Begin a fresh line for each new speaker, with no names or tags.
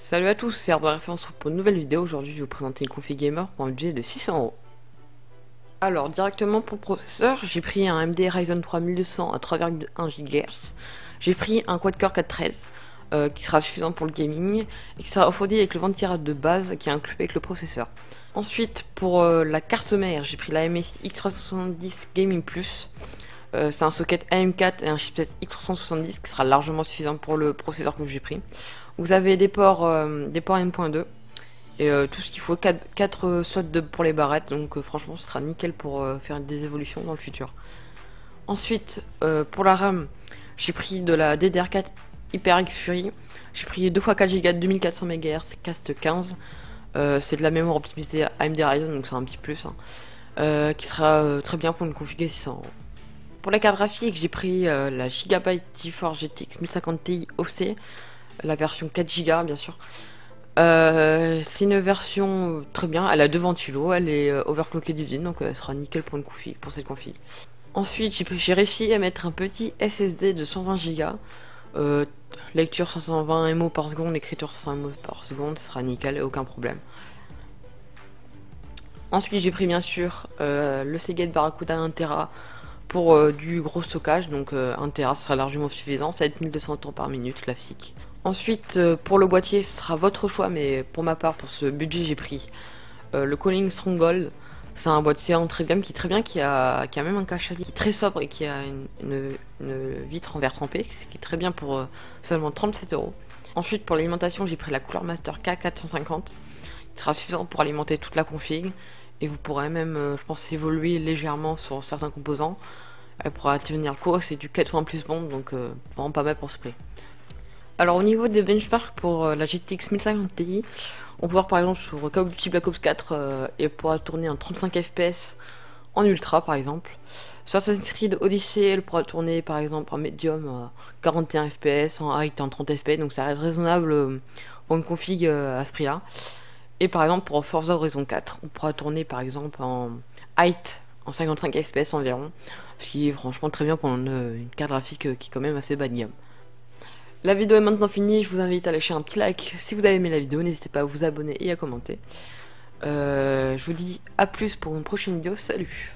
Salut à tous, c'est Ardouarf, on se retrouve pour une nouvelle vidéo. Aujourd'hui, je vais vous présenter une config gamer pour un budget de 600 €. Alors, directement pour le processeur, j'ai pris un AMD Ryzen 3 1200 à 3,1 GHz. J'ai pris un quad-core 413 qui sera suffisant pour le gaming et qui sera refroidi avec le 24 de base qui est inclus avec le processeur. Ensuite, pour la carte mère, j'ai pris la MSI X370 Gaming Plus. C'est un socket AM4 et un chipset X370 qui sera largement suffisant pour le processeur que j'ai pris. Vous avez des ports M.2 et tout ce qu'il faut, 4 slots pour les barrettes, donc franchement ce sera nickel pour faire des évolutions dans le futur. Ensuite, pour la RAM, j'ai pris de la DDR4 HyperX Fury. J'ai pris 2x4 Go 2400 MHz cast 15. C'est de la mémoire optimisée AMD Ryzen, donc c'est un petit plus, hein, qui sera très bien pour une config 600 €. Pour la carte graphique, j'ai pris la Gigabyte GeForce GTX 1050 Ti OC, la version 4 Go bien sûr. C'est une version très bien, elle a 2 ventilos, elle est overclockée d'usine, donc elle sera nickel pour une config, pour cette config. Ensuite, j'ai réussi à mettre un petit SSD de 120 Go, lecture 520 MO par seconde, écriture 500 MO par seconde, ça sera nickel, aucun problème. Ensuite, j'ai pris bien sûr le Seagate Barracuda 1TB pour du gros stockage, donc 1TB sera largement suffisant, 7200 tours par minute, classique. Ensuite, pour le boîtier, ce sera votre choix, mais pour ma part, pour ce budget, j'ai pris le Corning Stronghold. C'est un boîtier entrée de gamme qui est très bien, qui a même un cache à lit qui est très sobre et qui a une vitre en verre trempé, ce qui est très bien pour seulement 37 €. Ensuite, pour l'alimentation, j'ai pris la Cooler Master K450, qui sera suffisant pour alimenter toute la config, et vous pourrez même, je pense, évoluer légèrement sur certains composants. Elle pourra tenir le coup, c'est du 80 plus bond, donc vraiment pas mal pour ce prix. Alors au niveau des benchmarks pour la GTX 1050 Ti, on peut voir par exemple sur Call of Duty Black Ops 4 et pourra tourner en 35 FPS en ultra par exemple. Sur Assassin's Creed Odyssey, elle pourra tourner par exemple en medium à 41 FPS, en high en 30 FPS, donc ça reste raisonnable pour une config à ce prix là. Et par exemple pour Forza Horizon 4, on pourra tourner par exemple en height en 55 FPS environ, ce qui est franchement très bien pour une carte graphique qui est quand même assez bas de gamme. La vidéo est maintenant finie, je vous invite à lâcher un petit like si vous avez aimé la vidéo, n'hésitez pas à vous abonner et à commenter. Je vous dis à plus pour une prochaine vidéo, salut!